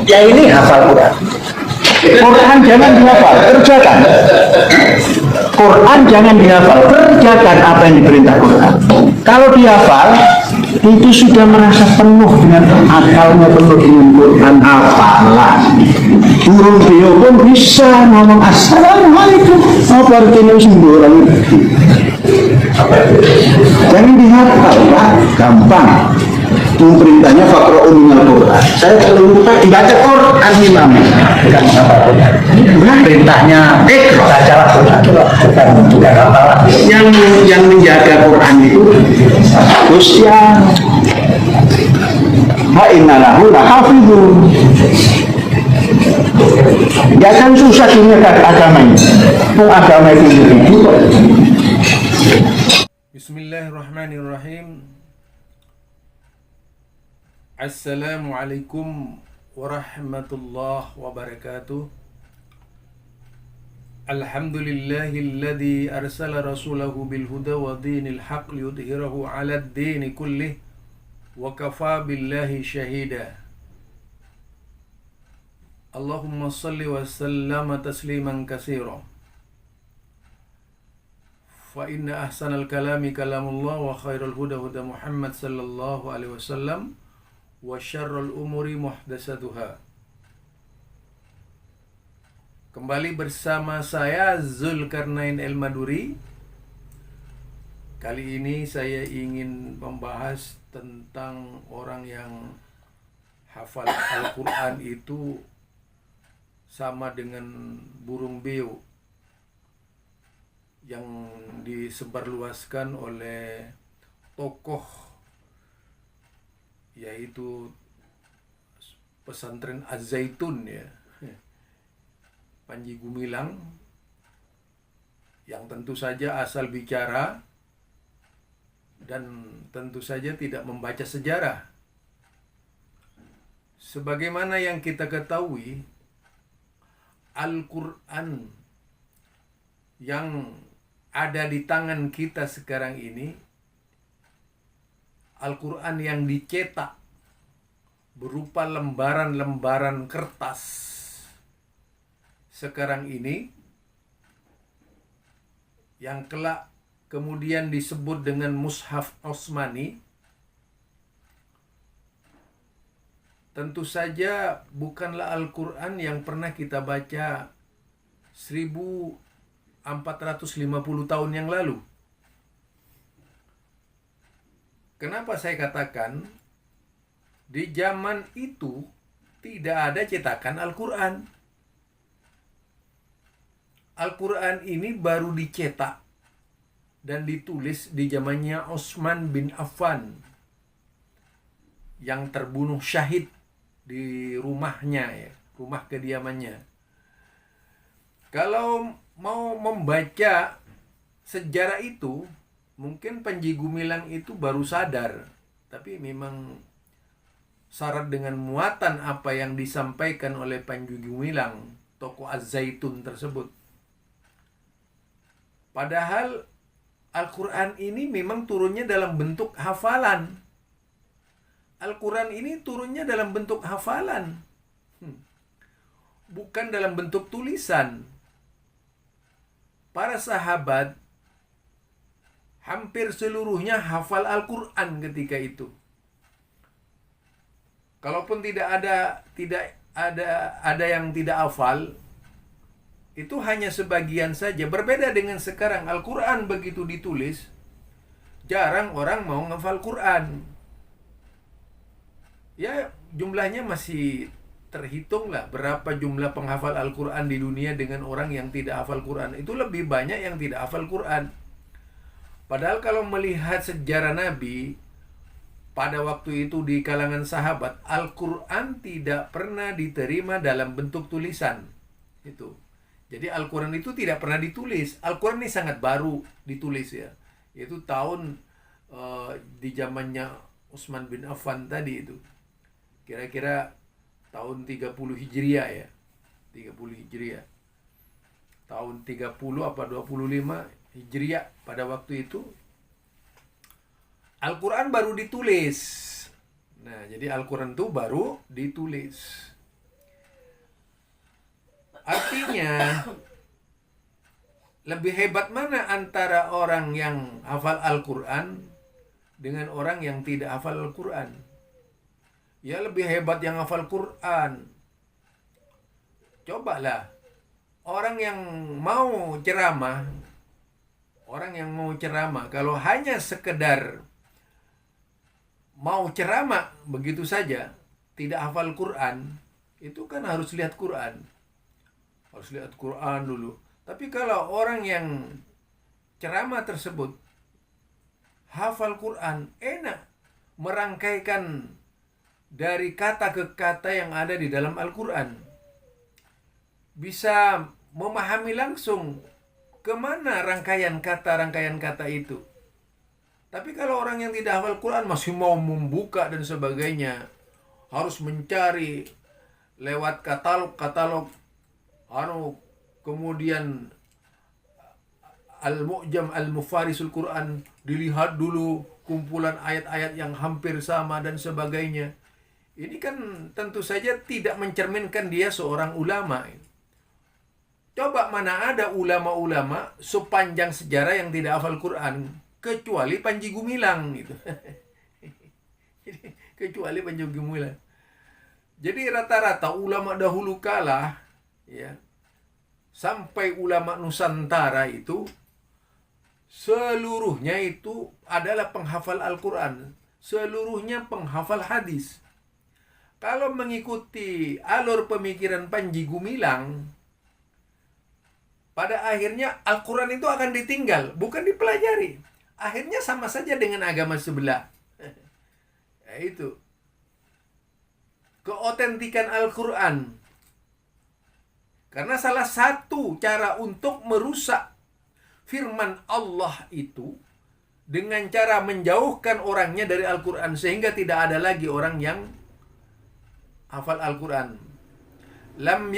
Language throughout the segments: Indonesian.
Yang ini hafal Quran. Quran jangan dihafal, kerjakan. Quran jangan dihafal, kerjakan apa yang diperintah Quran. Kalau dihafal, itu sudah merasa penuh dengan akalnya, penuh dengan Quran hafalan. Burung beo pun bisa ngomong assalamualaikum. Apa artinya sembuh orang? Jangan dihafal, Pak. Gampang. Perintahnya faqra'u minal Quran. Saya kalau lupa baca Quran imam. Bukan perintahnya bacalah Quran. Bukan hafalan. Yang menjaga Quran itu Gustian. Wa innalahu lahafizun. Ya kan susah dunia agama ini. Agama itu begitu. Bismillahirrahmanirrahim. Assalamualaikum warahmatullahi wabarakatuh. Alhamdulillahilladzi arsala rasulahu bil huda wa dinil haqq liyudhhirahu 'alad dini kullih wa kafa billahi syahida. Allahumma salli wa sallama tasliman katsira. Fa inna ahsanal kalami kalamullah wa khairul huda huda Muhammad sallallahu alaihi wasallam wa syarrul umuri muhdatsatuha. Kembali bersama saya Zulkarnain El-Maduri. Kali ini saya ingin membahas tentang orang yang hafal Al-Quran itu sama dengan burung beo yang disebarluaskan oleh tokoh, yaitu pesantren Az-Zaitun ya, Panji Gumilang, yang tentu saja asal bicara dan tentu saja tidak membaca sejarah. Sebagaimana yang kita ketahui, Al-Quran yang ada di tangan kita sekarang ini, Al-Quran yang dicetak berupa lembaran-lembaran kertas sekarang ini, yang kelak kemudian disebut dengan Mushaf Utsmani, tentu saja bukanlah Al-Quran yang pernah kita baca 1450 tahun yang lalu. Kenapa saya katakan di zaman itu tidak ada cetakan Al-Quran? Al-Quran ini baru dicetak dan ditulis di zamannya Utsman bin Affan yang terbunuh syahid di rumahnya ya, rumah kediamannya. Kalau mau membaca sejarah itu, mungkin Panji Gumilang itu baru sadar, tapi memang syarat dengan muatan apa yang disampaikan oleh Panji Gumilang, tokoh Az-Zaitun tersebut. Padahal Al-Quran ini memang turunnya dalam bentuk hafalan. Al-Quran ini turunnya dalam bentuk hafalan, bukan dalam bentuk tulisan. Para sahabat hampir seluruhnya hafal Al-Quran ketika itu. Kalaupun tidak ada yang tidak hafal, itu hanya sebagian saja. Berbeda dengan sekarang, Al-Quran begitu ditulis, jarang orang mau menghafal Quran. Ya, jumlahnya masih terhitung lah berapa jumlah penghafal Al-Quran di dunia dengan orang yang tidak hafal Quran. Itu lebih banyak yang tidak hafal Quran. Padahal kalau melihat sejarah Nabi, pada waktu itu di kalangan sahabat, Al-Quran tidak pernah diterima dalam bentuk tulisan. Itu. Jadi Al-Quran itu tidak pernah ditulis. Al-Quran ini sangat baru ditulis ya. Itu tahun di zamannya Utsman bin Affan tadi itu. Kira-kira tahun 30 Hijriah ya. 30 Hijriah. Tahun 30 apa 25 Hijriah pada waktu itu Al-Quran baru ditulis. Nah, jadi Al-Quran itu baru ditulis. Artinya, lebih hebat mana antara orang yang hafal Al-Quran dengan orang yang tidak hafal Al-Quran? Ya lebih hebat yang hafal Quran. Cobalah, orang yang mau ceramah, kalau hanya sekedar mau ceramah begitu saja, tidak hafal Quran, itu kan harus lihat Quran. Harus lihat Quran dulu. Tapi kalau orang yang ceramah tersebut hafal Quran, enak merangkaikan dari kata ke kata yang ada di dalam Al-Quran. Bisa memahami langsung kemana rangkaian kata itu. Tapi kalau orang yang tidak hafal Quran masih mau membuka dan sebagainya, harus mencari lewat katalog, kemudian Al-Mu'jam Al-Mufarisul Quran, dilihat dulu kumpulan ayat-ayat yang hampir sama dan sebagainya. Ini kan tentu saja tidak mencerminkan dia seorang ulama. Coba mana ada ulama-ulama sepanjang sejarah yang tidak hafal Quran, kecuali Panji Gumilang gitu. Kecuali Panji Gumilang. Jadi rata-rata ulama dahulu kala, ya, sampai ulama Nusantara itu seluruhnya itu adalah penghafal Al-Quran, seluruhnya penghafal hadis. Kalau mengikuti alur pemikiran Panji Gumilang, pada akhirnya Al-Quran itu akan ditinggal, bukan dipelajari. Akhirnya sama saja dengan agama sebelah. Ya, itu keotentikan Al-Quran. Karena salah satu cara untuk merusak firman Allah itu dengan cara menjauhkan orangnya dari Al-Quran, sehingga tidak ada lagi orang yang hafal Al-Quran. Lam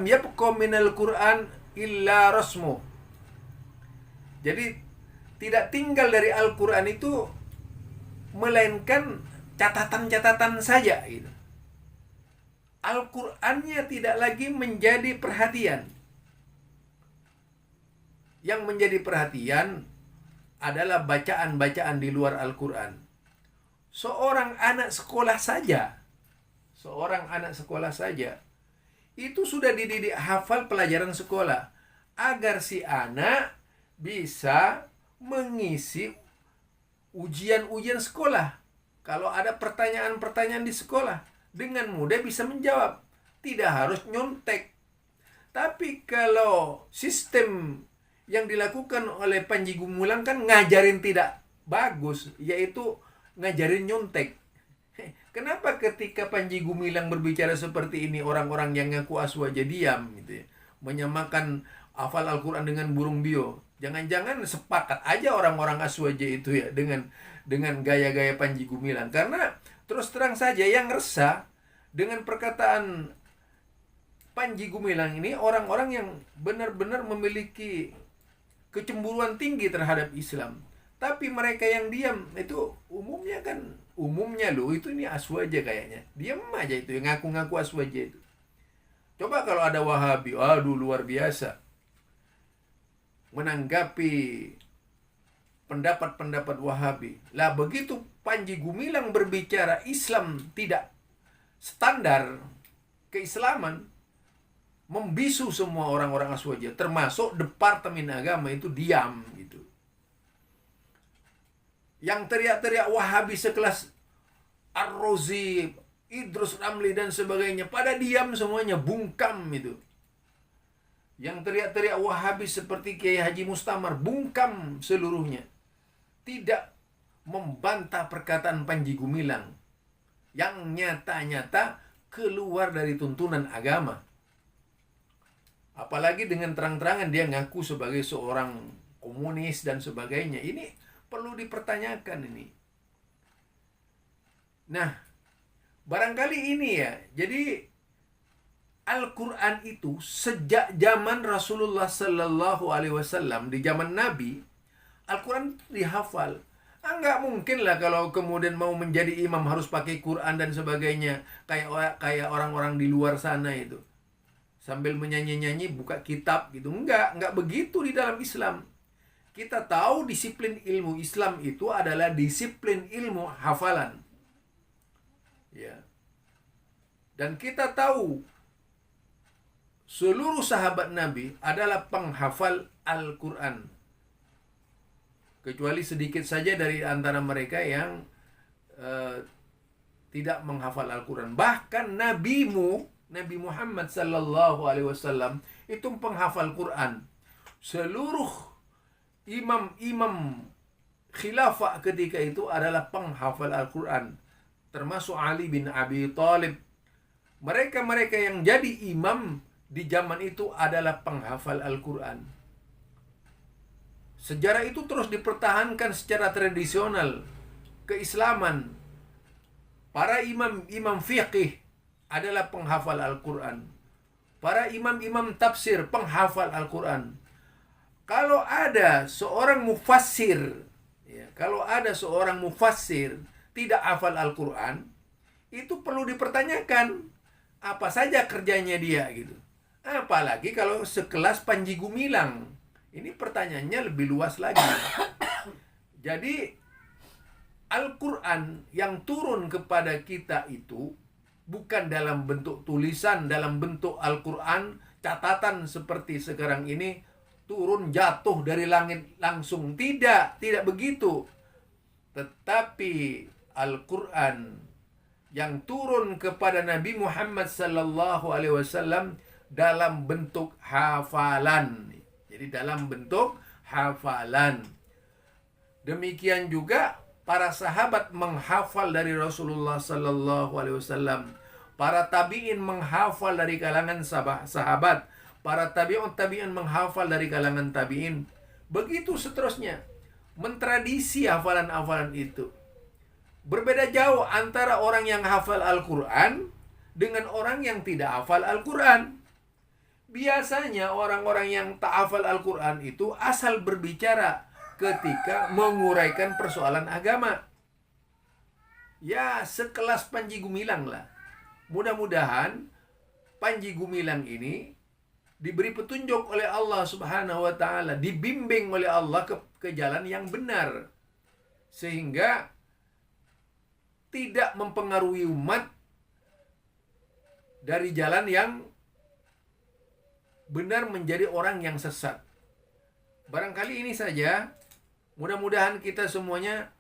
yabqa minal Quran illa rasmu. Jadi tidak tinggal dari Al-Quran itu melainkan catatan-catatan saja gitu. Al-Qur'annya tidak lagi menjadi perhatian. Yang menjadi perhatian adalah bacaan-bacaan di luar Al-Quran. Seorang anak sekolah saja itu sudah dididik hafal pelajaran sekolah, agar si anak bisa mengisi ujian-ujian sekolah. Kalau ada pertanyaan-pertanyaan di sekolah, dengan mudah bisa menjawab, tidak harus nyontek. Tapi kalau sistem yang dilakukan oleh Panji Gumilang kan ngajarin tidak bagus, yaitu ngajarin nyontek. Kenapa ketika Panji Gumilang berbicara seperti ini, orang-orang yang ngaku aswaja diam gitu ya, menyamakan hafal Al-Quran dengan burung bio? Jangan-jangan sepakat aja orang-orang aswaja itu ya dengan gaya-gaya Panji Gumilang. Karena terus terang saja yang resah dengan perkataan Panji Gumilang ini orang-orang yang benar-benar memiliki kecemburuan tinggi terhadap Islam. Tapi mereka yang diam itu umumnya loh, itu ini aswaja kayaknya. Diam aja itu, yang ngaku-ngaku aswaja itu. Coba kalau ada Wahabi, aduh luar biasa, menanggapi pendapat-pendapat Wahabi. Lah begitu Panji Gumilang berbicara Islam tidak standar keislaman, membisu semua orang-orang aswaja, termasuk Departemen Agama itu diam gitu. Yang teriak-teriak Wahabi sekelas Ar-Razi, Idrus Ramli dan sebagainya, pada diam semuanya, bungkam itu. Yang teriak-teriak Wahabi seperti Kiai Haji Mustamar, bungkam seluruhnya. Tidak membantah perkataan Panji Gumilang yang nyata-nyata keluar dari tuntunan agama. Apalagi dengan terang-terangan dia ngaku sebagai seorang komunis dan sebagainya. Ini perlu dipertanyakan ini. Nah, barangkali ini ya. Jadi Al-Quran itu sejak zaman Rasulullah Sallallahu Alaihi Wasallam, di zaman Nabi, Al-Quran dihafal. Nggak mungkin lah kalau kemudian mau menjadi imam harus pakai Quran dan sebagainya, kayak orang-orang di luar sana itu. sambil menyanyi-nyanyi buka kitab gitu. Enggak begitu di dalam Islam. Kita tahu disiplin ilmu Islam itu adalah disiplin ilmu hafalan. Ya. Dan kita tahu seluruh sahabat Nabi adalah penghafal Al-Quran. Kecuali sedikit saja dari antara mereka yang tidak menghafal Al-Quran. Bahkan Nabi Muhammad sallallahu alaihi wasallam itu penghafal Quran. Seluruh imam-imam khilafah ketika itu adalah penghafal Al-Quran, termasuk Ali bin Abi Thalib. Mereka-mereka yang jadi imam di zaman itu adalah penghafal Al-Quran. Sejarah itu terus dipertahankan secara tradisional. Keislaman, para imam-imam fiqih adalah penghafal Al-Quran. Para imam-imam tafsir penghafal Al-Quran. Kalau ada seorang mufassir, tidak hafal Al-Quran, itu perlu dipertanyakan apa saja kerjanya dia gitu. Apalagi kalau sekelas Panji Gumilang. Ini pertanyaannya lebih luas lagi. Jadi Al-Quran yang turun kepada kita itu bukan dalam bentuk tulisan, dalam bentuk Al-Quran catatan seperti sekarang ini turun jatuh dari langit langsung. Tidak begitu. Tetapi Al-Quran yang turun kepada Nabi Muhammad sallallahu alaihi wasallam dalam bentuk hafalan. Jadi dalam bentuk hafalan. Demikian juga para sahabat menghafal dari Rasulullah sallallahu alaihi wasallam. Para tabi'in menghafal dari kalangan sahabat. Para tabi'in menghafal dari kalangan tabi'in. Begitu seterusnya. Mentradisi hafalan-hafalan itu. Berbeda jauh antara orang yang hafal Al-Quran dengan orang yang tidak hafal Al-Quran. Biasanya orang-orang yang tak hafal Al-Quran itu asal berbicara ketika menguraikan persoalan agama. Ya, sekelas Panji Gumilang lah. Mudah-mudahan Panji Gumilang ini diberi petunjuk oleh Allah Subhanahu wa ta'ala, dibimbing oleh Allah ke jalan yang benar, sehingga tidak mempengaruhi umat dari jalan yang benar menjadi orang yang sesat. Barangkali ini saja. Mudah-mudahan kita semuanya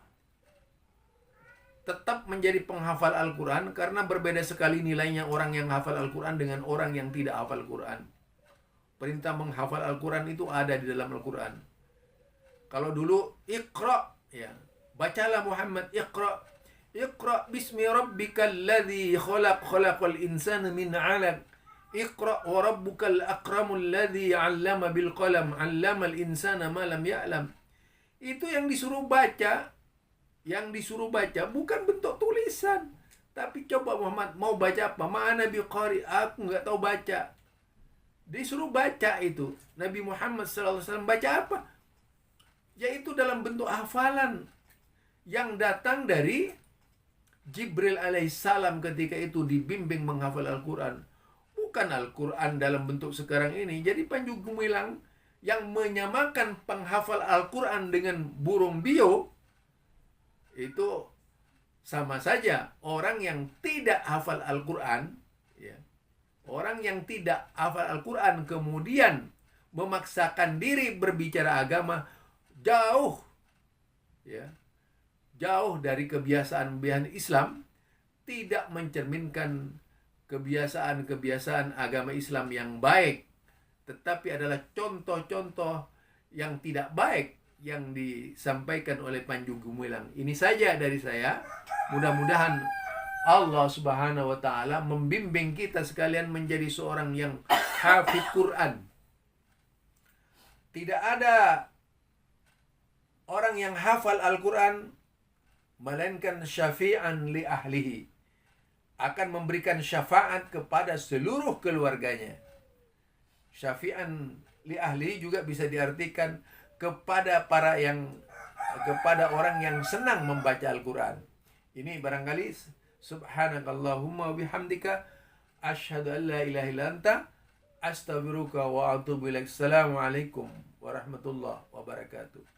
tetap menjadi penghafal Al-Quran, karena berbeda sekali nilainya orang yang hafal Al-Quran dengan orang yang tidak hafal Al-Quran. Perintah menghafal Al-Quran itu ada di dalam Al-Quran. Kalau dulu Iqra, ya, bacalah Muhammad, Iqra bismi rabbikal ladzi khalaqal insana min 'alaq. Iqra wa rabbukal akramul ladzi 'allama bil qalam 'allamal insana ma lam ya'lam. Itu yang disuruh baca. Yang disuruh baca bukan bentuk tulisan. Tapi coba Muhammad mau baca apa? Ma'ana biqari, aku nggak tahu baca. Disuruh baca itu. Nabi Muhammad SAW baca apa? Yaitu dalam bentuk hafalan yang datang dari Jibril alaihissalam ketika itu dibimbing menghafal Al-Quran. Bukan Al-Quran dalam bentuk sekarang ini. Jadi Panji Gumilang yang menyamakan penghafal Al-Quran dengan burung bio, itu sama saja. Orang yang tidak hafal Al-Quran, ya, orang yang tidak hafal Al-Quran kemudian memaksakan diri berbicara agama, jauh dari kebiasaan Islam, tidak mencerminkan kebiasaan agama Islam yang baik, tetapi adalah contoh-contoh yang tidak baik yang disampaikan oleh Panji Gumilang. Ini saja dari saya. Mudah-mudahan Allah Subhanahu wa ta'ala membimbing kita sekalian menjadi seorang yang hafid Quran. Tidak ada orang yang hafal Al-Quran melainkan syafi'an li ahlihi, akan memberikan syafaat kepada seluruh keluarganya. Syafi'an li ahlihi juga bisa diartikan kepada orang yang senang membaca Al-Quran. Ini barangkali subhanakallahumma wa bihamdika asyhadu an la ilaha illa anta Astaghfiruka wa atubu ilaik. Assalamualaikum warahmatullahi wabarakatuh.